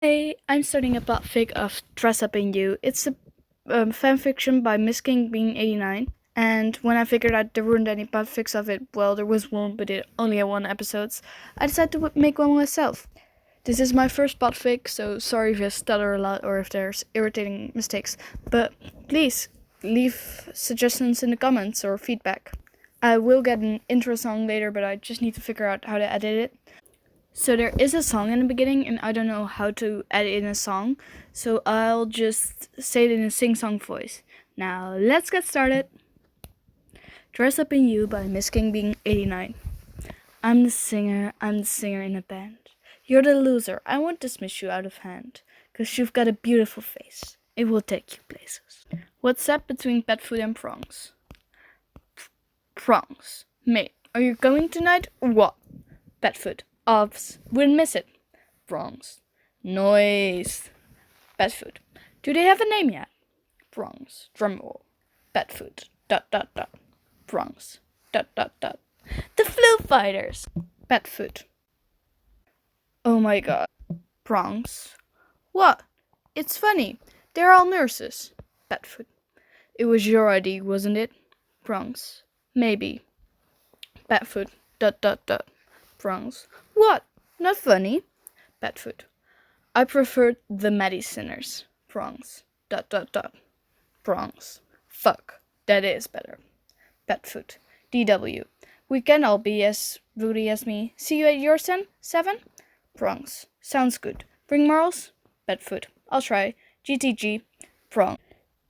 Hey, I'm starting a fanfic of Dress Up in You. It's a fanfiction by Miss King being 89. And when I figured out there weren't any fanfics of it, well, there was one, but it only had 1 episode. I decided to make one myself. This is my first fanfic, so sorry if I stutter a lot or if there's irritating mistakes. But please leave suggestions in the comments or feedback. I will get an intro song later, but I just need to figure out how to edit it. So there is a song in the beginning, and I don't know how to add in a song, so I'll just say it in a sing-song voice. Now, let's get started. Dress Up in You by Miss King being 89. I'm the singer in a band. You're the loser, I won't dismiss you out of hand, 'cause you've got a beautiful face. It will take you places. What's set between pet food and prongs? Prongs. Mate, are you going tonight or what? Pet food. Obs. Wouldn't miss it. Prongs. Noise. Pet food. Do they have a name yet? Prongs. Drumroll. Pet food. Dot dot dot. Prongs. Dot dot dot. The Flu Fighters. Pet food. Oh my god. Prongs. What? It's funny. They're all nurses. Pet food. It was your idea, wasn't it? Prongs. Maybe. Pet food. Dot dot dot. Prongs. What? Not funny? Pet food. I preferred the medicines. Prongs. Dot dot dot. Prongs. Fuck. That is better. Pet food. DW. We can all be as rowdy as me. See you at your 7? Prongs. Sounds good. Bring morals? Pet food. I'll try. GTG. Prong.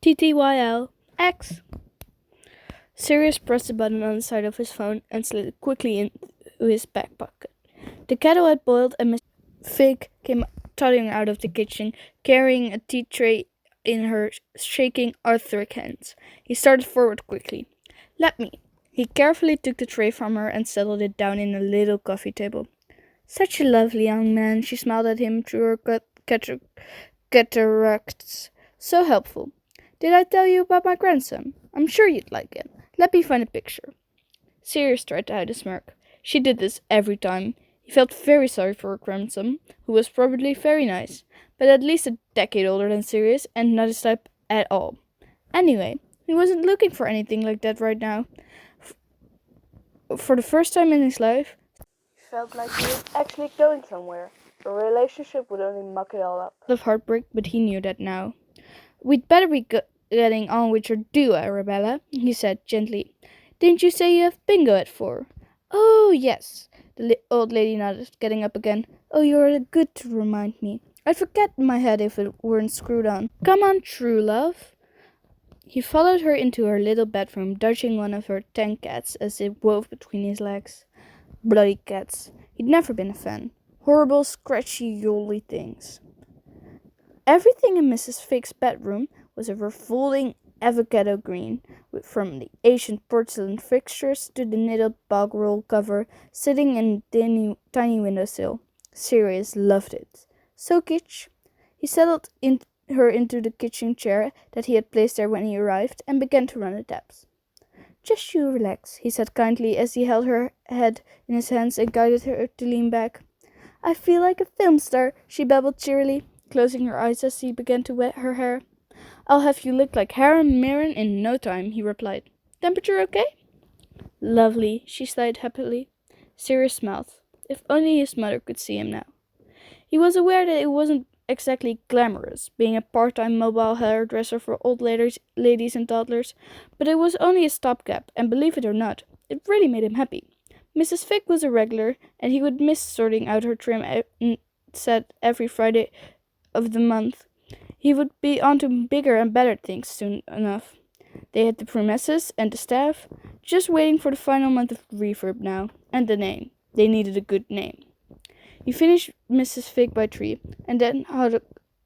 TTYL. X. Sirius pressed the button on the side of his phone and slid it quickly into his back pocket. The kettle had boiled and Miss Fig came toddling out of the kitchen, carrying a tea tray in her shaking arthritic hands. He started forward quickly. Let me. He carefully took the tray from her and settled it down in a little coffee table. Such a lovely young man, she smiled at him through her cataracts. So helpful. Did I tell you about my grandson? I'm sure you'd like him. Let me find a picture. Sirius tried to hide a smirk. She did this every time. He felt very sorry for her grandson, who was probably very nice, but at least a decade older than Sirius and not his type at all. Anyway, he wasn't looking for anything like that right now. For the first time in his life, he felt like he was actually going somewhere. A relationship would only muck it all up. Of heartbreak, but he knew that now. We'd better be getting on with your duo, Arabella, he said gently. Didn't you say you have bingo at 4? Oh, yes. The old lady nodded, getting up again. Oh, you're good to remind me. I'd forget in my head if it weren't screwed on. Come on, true love. He followed her into her little bedroom, dodging one of her 10 cats as it wove between his legs. Bloody cats. He'd never been a fan. Horrible, scratchy, yowly things. Everything in Mrs. Fig's bedroom was a revolving avocado green, from the ancient porcelain fixtures to the knitted bog roll cover sitting in the tiny windowsill. Sirius loved it. So kitsch. He settled her into the kitchen chair that he had placed there when he arrived and began to run the taps. Just you relax, he said kindly as he held her head in his hands and guided her to lean back. I feel like a film star, she babbled cheerily, closing her eyes as he began to wet her hair. I'll have you look like Harry Mirren in no time, he replied. Temperature okay? Lovely, she sighed happily. Sirius smiled. If only his mother could see him now. He was aware that it wasn't exactly glamorous, being a part-time mobile hairdresser for old ladies and toddlers, but it was only a stopgap, and believe it or not, it really made him happy. Mrs. Fig was a regular, and he would miss sorting out her trim set every Friday of the month. He would be on to bigger and better things soon enough. They had the premises and the staff, just waiting for the final month of reverb now, and the name. They needed a good name. He finished Mrs. Fig by 3, and then had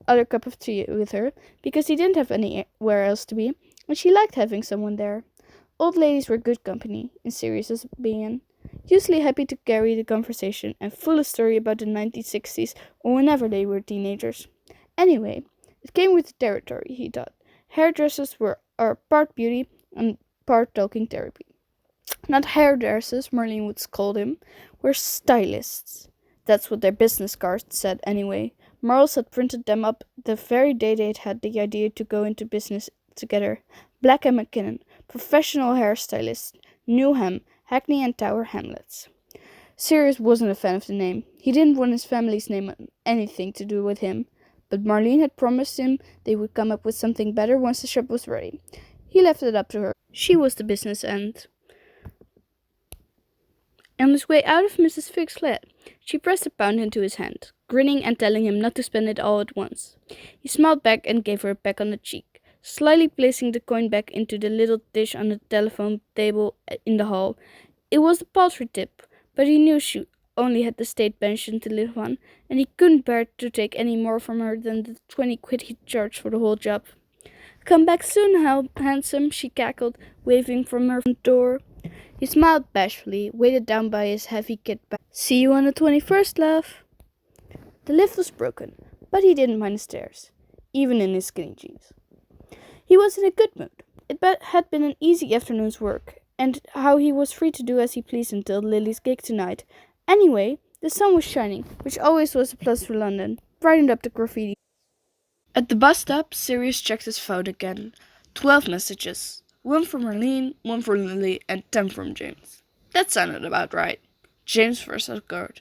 another cup of tea with her, because he didn't have anywhere else to be, and she liked having someone there. Old ladies were good company, in Sirius's opinion, usually happy to carry the conversation and full of story about the 1960s or whenever they were teenagers. Anyway, it came with the territory, he thought. Hairdressers are part beauty and part talking therapy. Not hairdressers, Marlene would scold him. We're stylists. That's what their business cards said anyway. Marls had printed them up the very day they'd had the idea to go into business together. Black and McKinnon, professional hairstylist, Newham, Hackney and Tower Hamlets. Sirius wasn't a fan of the name. He didn't want his family's name on anything to do with him. But Marlene had promised him they would come up with something better once the shop was ready. He left it up to her. She was the business end. On his way out of Mrs. Figg's flat, she pressed a pound into his hand, grinning and telling him not to spend it all at once. He smiled back and gave her a peck on the cheek, slyly placing the coin back into the little dish on the telephone table in the hall. It was a paltry tip, but he knew she only had the state pension to live on, and he couldn't bear to take any more from her than the 20 quid he charged for the whole job. "Come back soon, handsome," she cackled, waving from her front door. He smiled bashfully, weighted down by his heavy kit bag. "See you on the 21st, love." The lift was broken, but he didn't mind the stairs, even in his skinny jeans. He was in a good mood. It had been an easy afternoon's work, and how he was free to do as he pleased until Lily's gig tonight. Anyway, the sun was shining, which always was a plus for London, brightened up the graffiti. At the bus stop, Sirius checked his phone again. 12 messages. 1 from Marlene, 1 from Lily, and 10 from James. That sounded about right. James first occurred.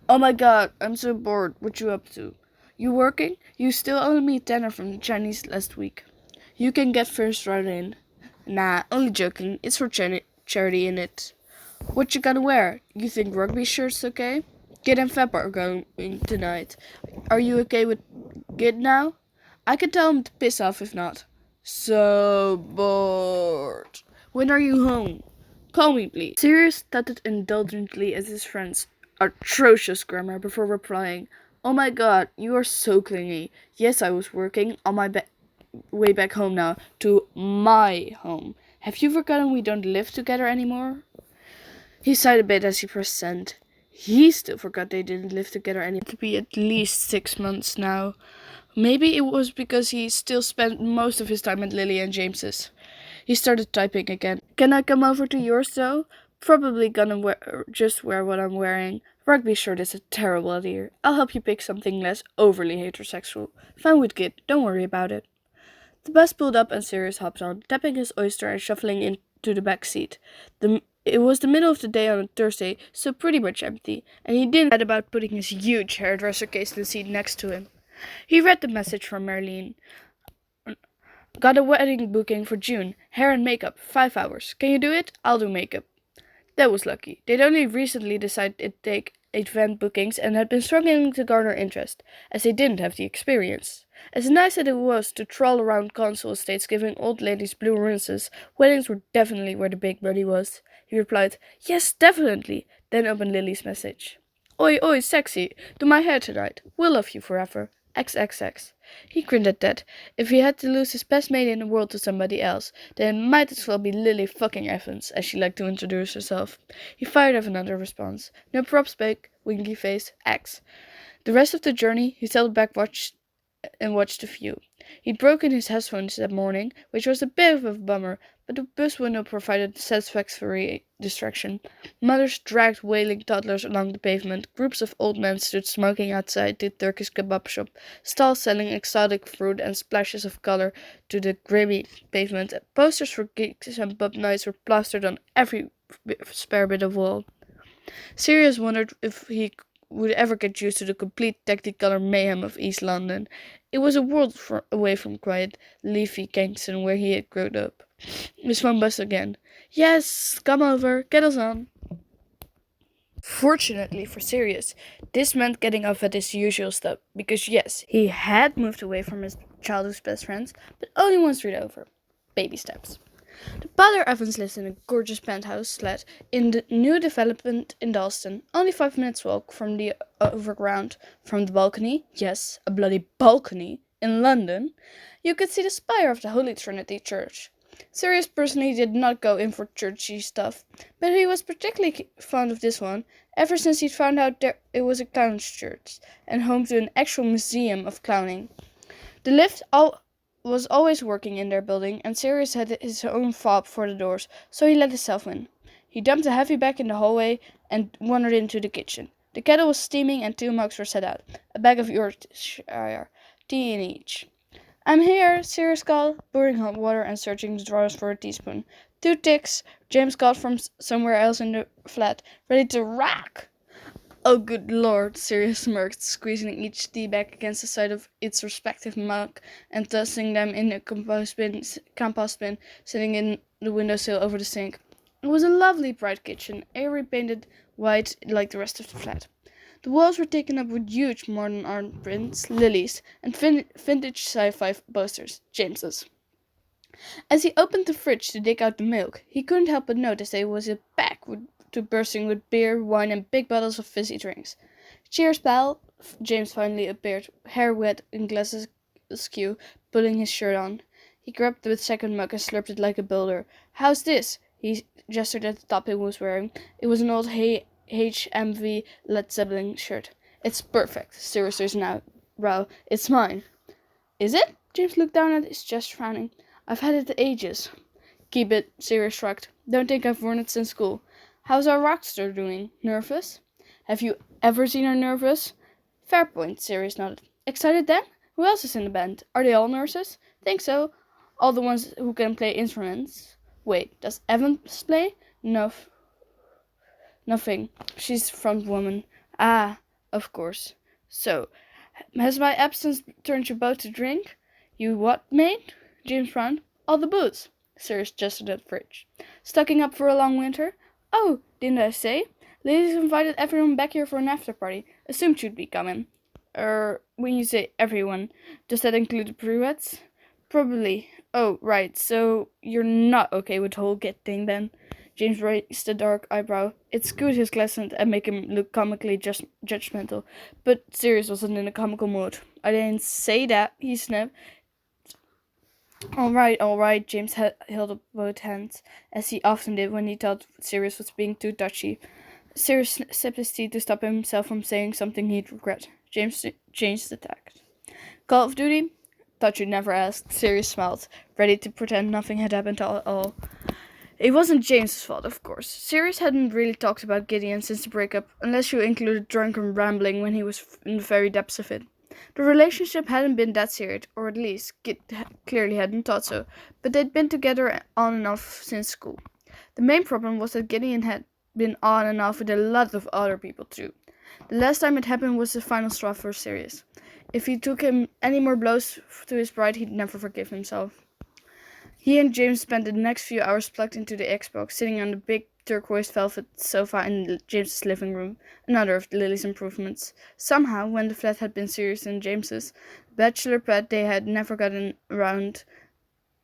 "Oh my god, I'm so bored. What you up to? You working? You still owe me tenner from the Chinese last week. You can get first right in." "Nah, only joking. It's for charity, innit? What you gonna wear? You think rugby shirt's okay? Gid and Fab are going tonight. Are you okay with Gid now? I can tell him to piss off if not." "So bored. When are you home? Call me, please." Sirius tutted indulgently at his friend's atrocious grammar before replying, "Oh my god, you are so clingy. Yes, I was working on my way back home now, to my home. Have you forgotten we don't live together anymore?" He sighed a bit as he pressed send. He still forgot they didn't live together anymore. It would be at least 6 months now. Maybe it was because he still spent most of his time at Lily and James's. He started typing again. "Can I come over to yours though? Probably gonna just wear what I'm wearing. Rugby shirt is a terrible idea. I'll help you pick something less overly heterosexual. Fine with Kid, don't worry about it." The bus pulled up and Sirius hopped on, tapping his oyster and shuffling into the back seat. It was the middle of the day on a Thursday, so pretty much empty, and he didn't think about putting his huge hairdresser case in the seat next to him. He read the message from Marlene. "Got a wedding booking for June. Hair and makeup, 5 hours. Can you do it? I'll do makeup." That was lucky. They'd only recently decided to take event bookings and had been struggling to garner interest, as they didn't have the experience. As nice as it was to troll around council estates giving old ladies blue rinses, weddings were definitely where the big money was. He replied, "Yes, definitely," then opened Lily's message. "Oi, oi, sexy. Do my hair tonight. Will love you forever. XXX. He grinned at that. If he had to lose his best mate in the world to somebody else, then it might as well be Lily fucking Evans, as she liked to introduce herself. He fired off another response. "No props, babe. Winky face. X." The rest of the journey, he settled back watched the view. He'd broken his headphones that morning, which was a bit of a bummer, but the bus window provided satisfactory distraction. Mothers dragged wailing toddlers along the pavement. Groups of old men stood smoking outside the Turkish kebab shop. Stalls selling exotic fruit and splashes of color to the grimy pavement. Posters for gigs and pub nights were plastered on every spare bit of wall. Sirius wondered if he would ever get used to the complete technicolor mayhem of East London. It was a world away from quiet, leafy Kingston where he had grown up. His phone buzzed again. "Yes, come over, get us on." Fortunately for Sirius, this meant getting off at his usual stop, because yes, he had moved away from his childhood's best friends, but only one street over. Baby steps. The Father Evans lives in a gorgeous penthouse flat in the new development in Dalston, only 5 minutes walk from the overground. From the balcony, yes, a bloody balcony, in London, you could see the spire of the Holy Trinity Church. Sirius personally did not go in for churchy stuff, but he was particularly fond of this one, ever since he'd found out it was a clown's church, and home to an actual museum of clowning. The lift was always working in their building, and Sirius had his own fob for the doors, so he let himself in. He dumped a heavy bag in the hallway and wandered into the kitchen. The kettle was steaming and 2 mugs were set out, a bag of Yorkshire tea in each. I'm here, Sirius called, pouring hot water and searching the drawers for a teaspoon. 2 ticks, James called from somewhere else in the flat, ready to rock. Oh, good lord, Sirius smirked, squeezing each tea bag against the side of its respective mug and tossing them in a compost bin sitting in the windowsill over the sink. It was a lovely bright kitchen, airy painted white like the rest of the flat. The walls were taken up with huge modern art prints, lilies, and vintage sci-fi posters, James's. As he opened the fridge to dig out the milk, he couldn't help but notice that it was packed to bursting with beer, wine, and big bottles of fizzy drinks. Cheers, pal! James finally appeared, hair wet and glasses askew, pulling his shirt on. He grabbed the second mug and slurped it like a builder. How's this? He gestured at the top he was wearing. It was an old HMV Led Zeppelin shirt. It's perfect, Sirius's now brow. It's mine. Is it? James looked down at his chest, frowning. I've had it ages. Keep it, Sirius shrugged. Don't think I've worn it since school. How's our rockstar doing? Nervous? Have you ever seen her nervous? Fair point, Sirius nodded. Excited then? Who else is in the band? Are they all nurses? Think so. All the ones who can play instruments. Wait, does Evans play? No. Nothing. She's front woman. Ah, of course. So, has my absence turned you both to drink? You what, mate? James frowned. All the booze. Sirius gestured at the fridge. Stocking up for a long winter? Oh, didn't I say? Ladies invited everyone back here for an after party. Assumed you'd be coming. When you say everyone, does that include the Pruitts? Probably. Oh, right, so you're not okay with the whole get thing then? James raised a dark eyebrow. It skewed his glasses and made him look comically judgmental, but Sirius wasn't in a comical mood. I didn't say that, he snapped. All right, James held up both hands, as he often did when he thought Sirius was being too touchy. Sirius sipped his tea to stop himself from saying something he'd regret. James changed the tact. Call of Duty? Thought you'd never ask. Sirius smiled, ready to pretend nothing had happened at all. It wasn't James's fault, of course. Sirius hadn't really talked about Gideon since the breakup, unless you included drunken rambling when he was in the very depths of it. The relationship hadn't been that serious, or at least Kit clearly hadn't thought so, but they'd been together on and off since school. The main problem was that Gideon had been on and off with a lot of other people too. The last time it happened was the final straw for Sirius. If he took him any more blows to his pride, he'd never forgive himself. He and James spent the next few hours plugged into the Xbox, sitting on the big turquoise velvet sofa in James's living room, another of Lily's improvements. Somehow, when the flat had been Sirius and James's bachelor pad, they had never gotten around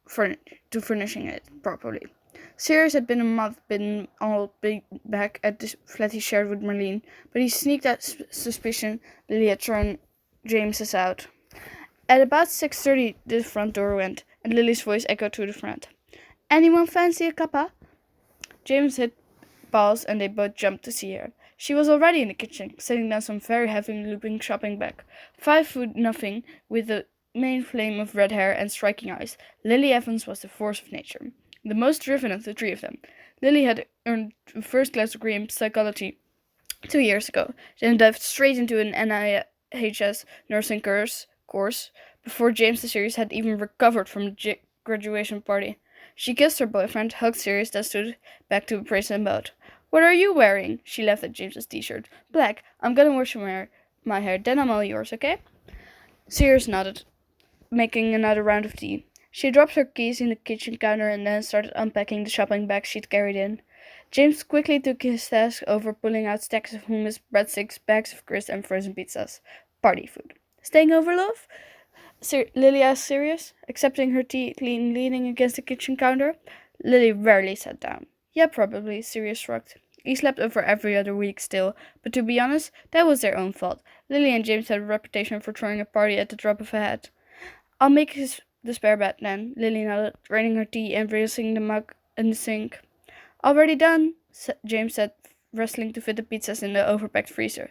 to furnishing it properly. Sirius had been a moth-bitten all back at the flat he shared with Marlene, but he sneaked that suspicion Lily had thrown James's out. At about 6:30, the front door went, and Lily's voice echoed through the front. Anyone fancy a cuppa? James hit pause, and they both jumped to see her. She was already in the kitchen, setting down some very heavy-looping shopping bag. 5'0", with a main flame of red hair and striking eyes, Lily Evans was the force of nature, the most driven of the three of them. Lily had earned a first-class degree in psychology 2 years ago, then dived straight into an NIHS nursing course before James the Series had even recovered from the graduation party. She kissed her boyfriend, hugged Sirius, then stood back to appraise them both. What are you wearing? She laughed at James's t-shirt. Black. I'm gonna wash my hair, then I'm all yours, okay? Sirius nodded, making another round of tea. She dropped her keys in the kitchen counter and then started unpacking the shopping bag she'd carried in. James quickly took his task over, pulling out stacks of hummus, breadsticks, bags of crisps, and frozen pizzas. Party food. Staying over, love? Lily asked Sirius, accepting her tea, leaning against the kitchen counter. Lily rarely sat down. Yeah, probably, Sirius shrugged. He slept over every other week still, but to be honest, that was their own fault. Lily and James had a reputation for throwing a party at the drop of a hat. I'll make the spare bed then, Lily nodded, draining her tea and rinsing the mug in the sink. Already done, James said, wrestling to fit the pizzas in the overpacked freezer.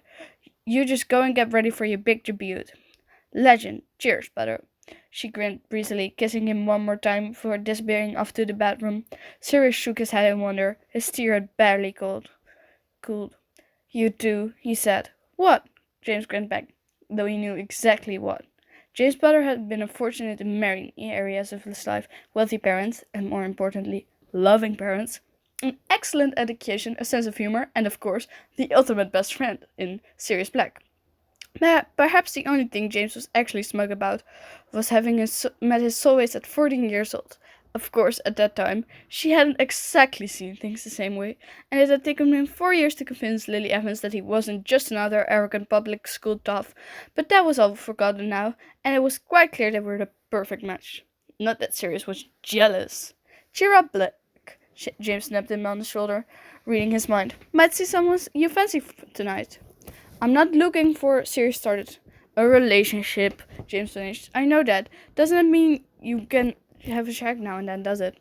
You just go and get ready for your big debut. Legend. Cheers, butter. She grinned breezily, kissing him one more time before disappearing off to the bedroom. Sirius shook his head in wonder. His tear had barely cooled. You do, he said. What? James grinned back, though he knew exactly what. James Potter had been fortunate in many areas of his life: wealthy parents, and more importantly, loving parents, an excellent education, a sense of humor, and of course, the ultimate best friend in Sirius Black. Perhaps the only thing James was actually smug about was having met his soulmate at 14 years old. Of course, at that time, she hadn't exactly seen things the same way, and it had taken him 4 years to convince Lily Evans that he wasn't just another arrogant public school toff. But that was all forgotten now, and it was quite clear they were the perfect match. Not that Sirius was jealous. Cheer up, Black. James snapped him on the shoulder, reading his mind. Might see someone you fancy tonight. I'm not looking for, Sirius started. A relationship, James finished. I know that. Doesn't it mean you can have a shag now and then, does it?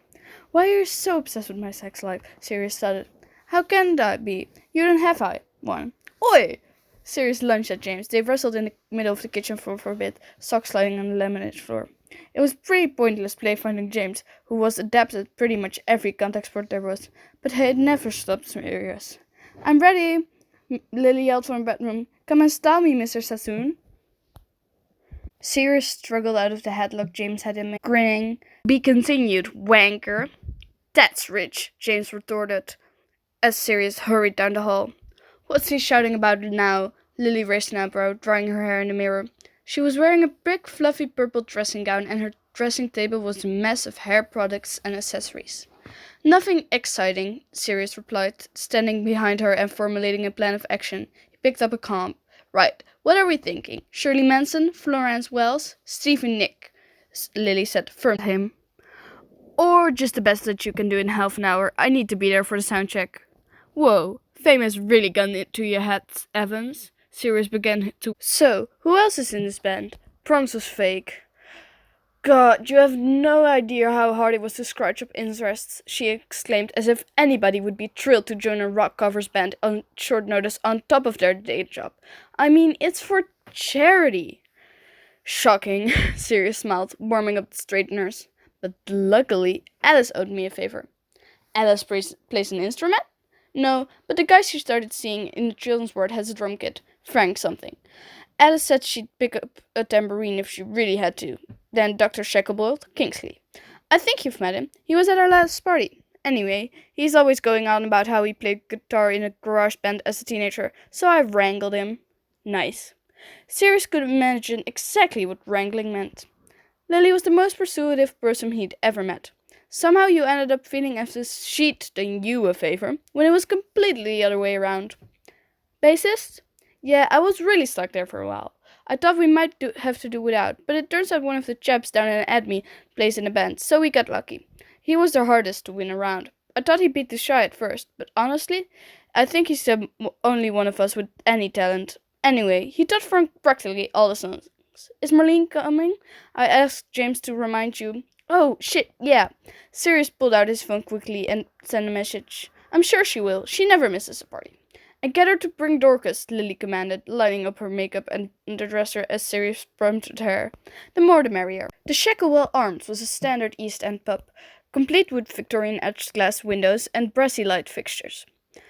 Why are you so obsessed with my sex life? Sirius started. How can that be? You don't have one. Oi! Sirius lunged at James. They wrestled in the middle of the kitchen floor for a bit, socks sliding on the laminate floor. It was pretty pointless play finding James, who was adept at pretty much every contact sport there was, but he had never stopped Sirius. I'm ready, Lily yelled from her bedroom. Come and style me, Mr. Sassoon. Sirius struggled out of the headlock James had him in, grinning. Be continued, wanker. That's rich, James retorted, as Sirius hurried down the hall. What's he shouting about now? Lily raised an eyebrow, drying her hair in the mirror. She was wearing a big, fluffy purple dressing gown, and her dressing table was a mess of hair products and accessories. Nothing exciting, Sirius replied, standing behind her and formulating a plan of action. He picked up a comp. Right, what are we thinking? Shirley Manson, Florence Wells, Stephen Nick, Lily said, firm to him. Or just the best that you can do in half an hour. I need to be there for the sound check. Whoa, fame has really gone into your head, Evans. Sirius began to. So, who else is in this band? Prongs was fake. God, you have no idea how hard it was to scratch up interests, she exclaimed, as if anybody would be thrilled to join a rock covers band on short notice on top of their day job. I mean, it's for charity. Shocking, Sirius smiled, warming up the straighteners. But luckily, Alice owed me a favor. Alice plays an instrument? No, but the guy she started seeing in the children's ward has a drum kit. Frank something. Alice said she'd pick up a tambourine if she really had to. Then Dr. Shacklebolt, Kingsley. I think you've met him. He was at our last party. Anyway, he's always going on about how he played guitar in a garage band as a teenager, so I wrangled him. Nice. Sirius could imagine exactly what wrangling meant. Lily was the most persuasive person he'd ever met. Somehow you ended up feeling as if she'd done you a favor, when it was completely the other way around. Bassist? Yeah, I was really stuck there for a while. I thought we might have to do without, but it turns out one of the chaps down in Adme plays in a band, so we got lucky. He was the hardest to win around. I thought he'd beat the shy at first, but honestly, I think he's the only one of us with any talent. Anyway, he taught Frank practically all the songs. Is Marlene coming? I asked James to remind you. Oh, shit, yeah. Sirius pulled out his phone quickly and sent a message. I'm sure she will. She never misses a party. And get her to bring Dorcas, Lily commanded, lining up her makeup and the dresser as Sirius prompted her. The more the merrier. The Shacklewell Arms was a standard East End pub, complete with Victorian etched glass windows and brassy light fixtures.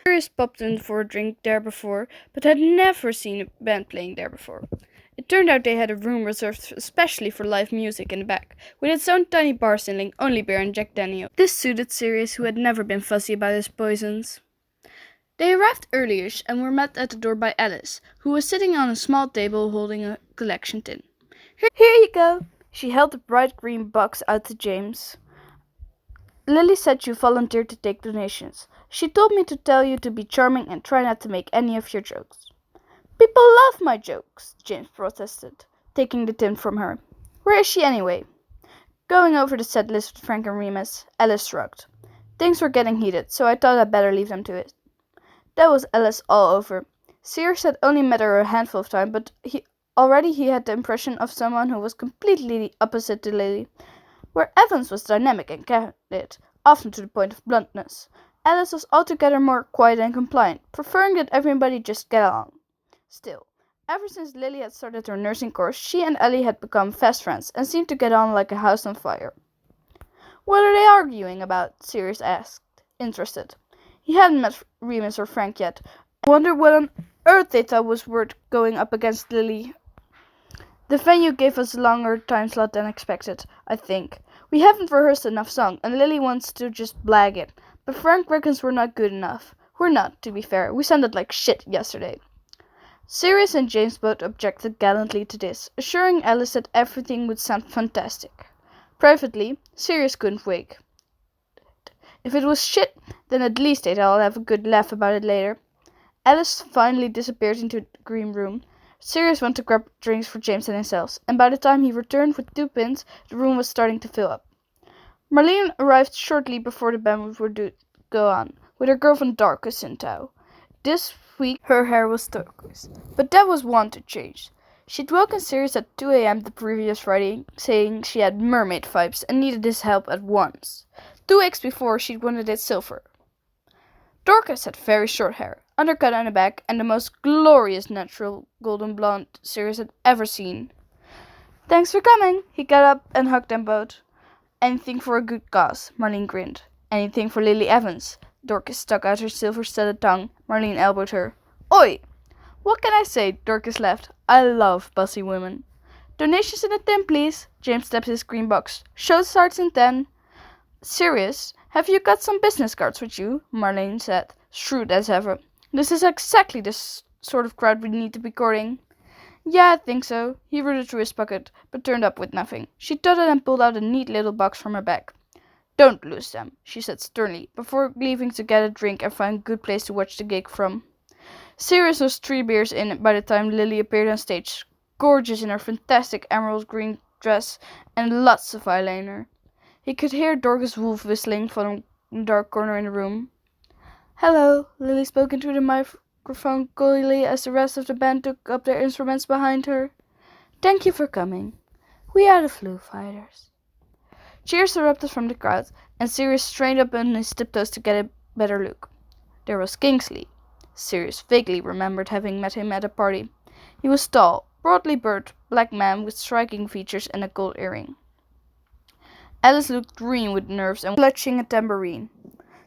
Sirius popped in for a drink there before, but had never seen a band playing there before. It turned out they had a room reserved especially for live music in the back, with its own tiny bar selling only beer and Jack Daniels. This suited Sirius, who had never been fussy about his poisons. They arrived early-ish and were met at the door by Alice, who was sitting on a small table holding a collection tin. Here you go. She held the bright green box out to James. Lily said you volunteered to take donations. She told me to tell you to be charming and try not to make any of your jokes. People love my jokes, James protested, taking the tin from her. Where is she anyway? Going over the set list with Frank and Remus, Alice shrugged. Things were getting heated, so I thought I'd better leave them to it. That was Alice all over. Sirius had only met her a handful of times, but he had the impression of someone who was completely the opposite to Lily. Where Evans was dynamic and candid, often to the point of bluntness, Alice was altogether more quiet and compliant, preferring that everybody just get along. Still, ever since Lily had started her nursing course, she and Ellie had become fast friends and seemed to get on like a house on fire. What are they arguing about? Sirius asked, interested. He hadn't met Remus or Frank yet, I wonder what on earth they thought was worth going up against Lily. The venue gave us a longer time slot than expected, I think. We haven't rehearsed enough song, and Lily wants to just blag it. But Frank reckons we're not good enough. We're not, to be fair. We sounded like shit yesterday. Sirius and James both objected gallantly to this, assuring Alice that everything would sound fantastic. Privately, Sirius couldn't wait. If it was shit, then at least they'd all have a good laugh about it later. Alice finally disappeared into the green room. Sirius went to grab drinks for James and himself, and by the time he returned with 2 pins, the room was starting to fill up. Marlene arrived shortly before the band would go on, with her girlfriend Dorcas in tow. This week her hair was turquoise, but that was one to change. She'd woken Sirius at 2 a.m. the previous Friday, saying she had mermaid vibes and needed his help at once. 2 weeks before, she'd wanted it silver. Dorcas had very short hair, undercut on the back, and the most glorious natural golden blonde Sirius had ever seen. "Thanks for coming." He got up and hugged them both. "Anything for a good cause," Marlene grinned. "Anything for Lily Evans." Dorcas stuck out her silver-studded tongue. Marlene elbowed her. "Oi! What can I say?" Dorcas laughed. "I love bossy women." "Donations in a tin, please." James tapped his green box. "Show starts in 10. "Serious? Have you got some business cards with you?" Marlene said, shrewd as ever. "This is exactly the sort of crowd we need to be courting." "Yeah, I think so." He rooted through his pocket, but turned up with nothing. She totted and pulled out a neat little box from her bag. "Don't lose them," she said sternly, before leaving to get a drink and find a good place to watch the gig from. Sirius was 3 beers in by the time Lily appeared on stage, gorgeous in her fantastic emerald green dress and lots of eyeliner. He could hear Dorcas Wolf whistling from a dark corner in the room. "Hello," Lily spoke into the microphone coyly as the rest of the band took up their instruments behind her. "Thank you for coming. We are the Flu Fighters." Cheers erupted from the crowd, and Sirius strained up on his tiptoes to get a better look. There was Kingsley. Sirius vaguely remembered having met him at a party. He was tall, broadly built, black man with striking features and a gold earring. Alice looked green with nerves and was clutching a tambourine.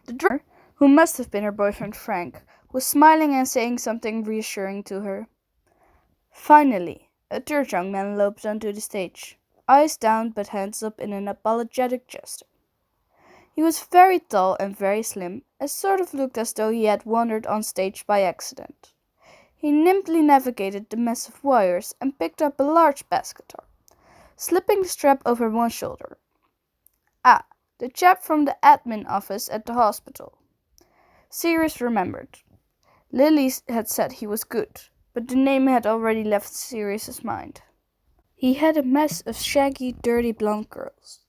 The drummer, who must have been her boyfriend Frank, was smiling and saying something reassuring to her. Finally, a third young man loped onto the stage, eyes down but hands up in an apologetic gesture. He was very tall and very slim, and sort of looked as though he had wandered on stage by accident. He nimbly navigated the mess of wires and picked up a large bass guitar, slipping the strap over one shoulder. "Ah, the chap from the admin office at the hospital." Sirius remembered. Lily had said he was good, but the name had already left Sirius's mind. He had a mess of shaggy, dirty blonde curls,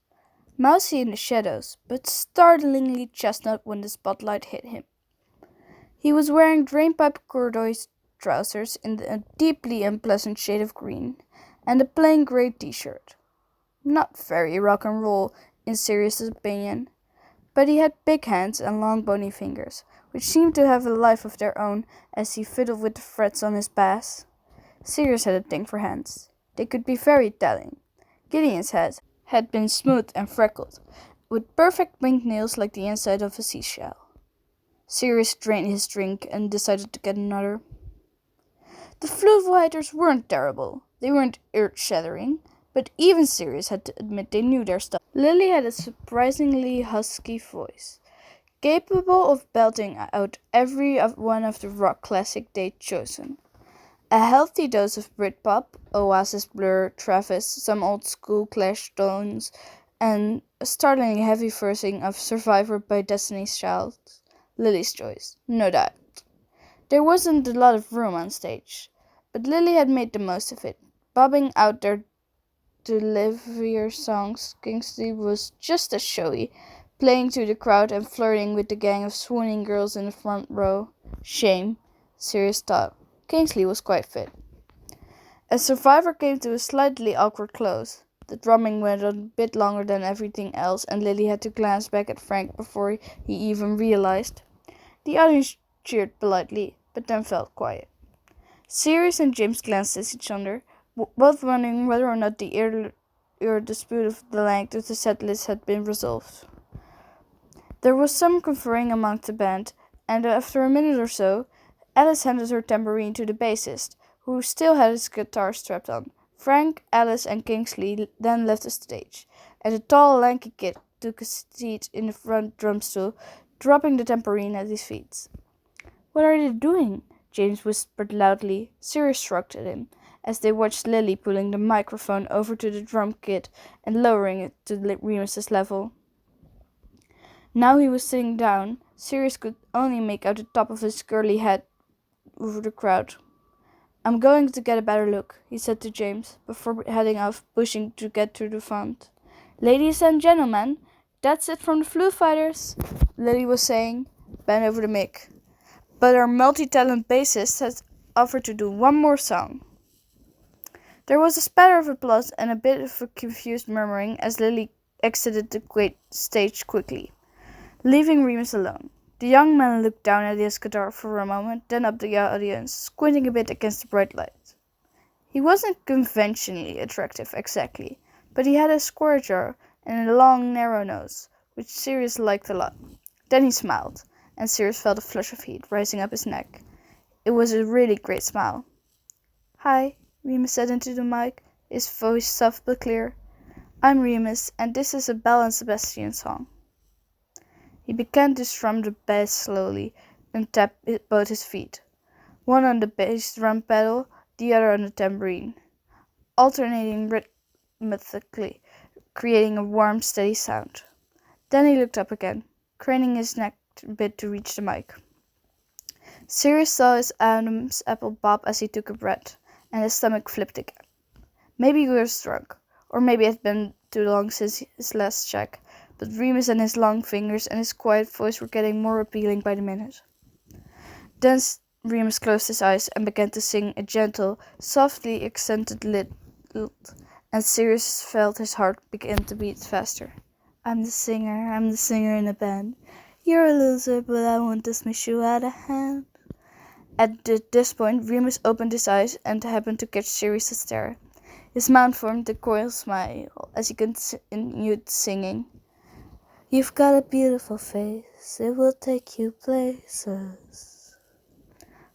mousy in the shadows, but startlingly chestnut when the spotlight hit him. He was wearing drainpipe corduroy trousers in a deeply unpleasant shade of green, and a plain grey t-shirt. Not very rock and roll, in Sirius's opinion, but he had big hands and long bony fingers, which seemed to have a life of their own as he fiddled with the frets on his bass. Sirius had a thing for hands. They could be very telling. Gideon's head had been smooth and freckled, with perfect winged nails like the inside of a seashell. Sirius drained his drink and decided to get another. The Flu Fighters weren't terrible. They weren't earth-shattering, but even Sirius had to admit they knew their stuff. Lily had a surprisingly husky voice, capable of belting out every one of the rock classic they'd chosen. A healthy dose of Britpop, Oasis, Blur, Travis, some old school Clash tones, and a startlingly heavy versing of Survivor by Destiny's Child. Lily's choice, no doubt. There wasn't a lot of room on stage, but Lily had made the most of it, bobbing out their delivery songs. Kingsley was just as showy, playing to the crowd and flirting with the gang of swooning girls in the front row. Shame, Sirius thought. Kingsley was quite fit. As Survivor came to a slightly awkward close, the drumming went on a bit longer than everything else, and Lily had to glance back at Frank before he even realized. The audience cheered politely, but then felt quiet. Sirius and James glanced at each other, both wondering whether or not the earlier dispute of the length of the set list had been resolved. There was some conferring among the band, and after a minute or so, Alice handed her tambourine to the bassist, who still had his guitar strapped on. Frank, Alice, and Kingsley then left the stage, and the tall, lanky kid took a seat in the front drum stool, dropping the tambourine at his feet. "What are they doing?" James whispered loudly. Sirius shrugged at him, as they watched Lily pulling the microphone over to the drum kit and lowering it to Remus's level. Now he was sitting down. Sirius could only make out the top of his curly head over the crowd. "I'm going to get a better look," he said to James, before heading off, pushing to get to the front. "Ladies and gentlemen, that's it from the Flu Fighters," Lily was saying, bent over the mic. "But our multi-talent bassist has offered to do one more song." There was a spatter of applause and a bit of a confused murmuring as Lily exited the stage quickly, leaving Remus alone. The young man looked down at his guitar for a moment, then up the audience, squinting a bit against the bright light. He wasn't conventionally attractive exactly, but he had a square jaw and a long, narrow nose, which Sirius liked a lot. Then he smiled, and Sirius felt a flush of heat rising up his neck. It was a really great smile. "Hi," Remus said into the mic, his voice soft but clear. "I'm Remus, and this is a Belle and Sebastian song." He began to strum the bass slowly and tap both his feet, one on the bass drum pedal, the other on the tambourine, alternating rhythmically, creating a warm, steady sound. Then he looked up again, craning his neck a bit to reach the mic. Sirius saw his Adam's apple bob as he took a breath, and his stomach flipped again. Maybe he was drunk, or maybe it had been too long since his last check, but Remus and his long fingers and his quiet voice were getting more appealing by the minute. Then Remus closed his eyes and began to sing a gentle, softly accented lilt, and Sirius felt his heart begin to beat faster. I'm the singer in the band. You're a loser, but I won't dismiss you out of hand." At this point, Remus opened his eyes and happened to catch Sirius's stare. His mouth formed a coy smile as he continued singing. "You've got a beautiful face, it will take you places."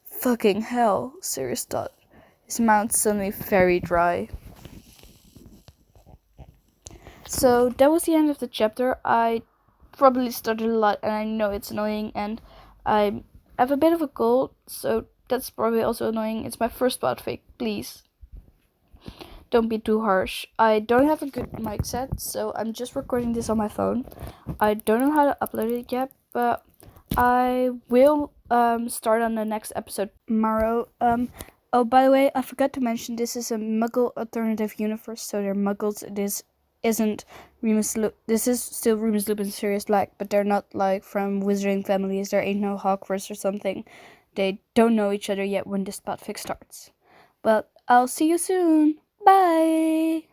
Fucking hell, Sirius thought, his mouth suddenly very dry. So that was the end of the chapter. I probably started a lot and I know it's annoying and I have a bit of a cold, so that's probably also annoying. It's my first fanfic, please don't be too harsh. I don't have a good mic set, so I'm just recording this on my phone. I don't know how to upload it yet, but I will start on the next episode tomorrow. Oh, by the way, I forgot to mention this is a Muggle alternative universe, so they're Muggles. This isn't this is still Remus Lupin Sirius Black, but they're not like from wizarding families. There ain't no Hogwarts or something. They don't know each other yet when this fanfic starts. But I'll see you soon. Bye!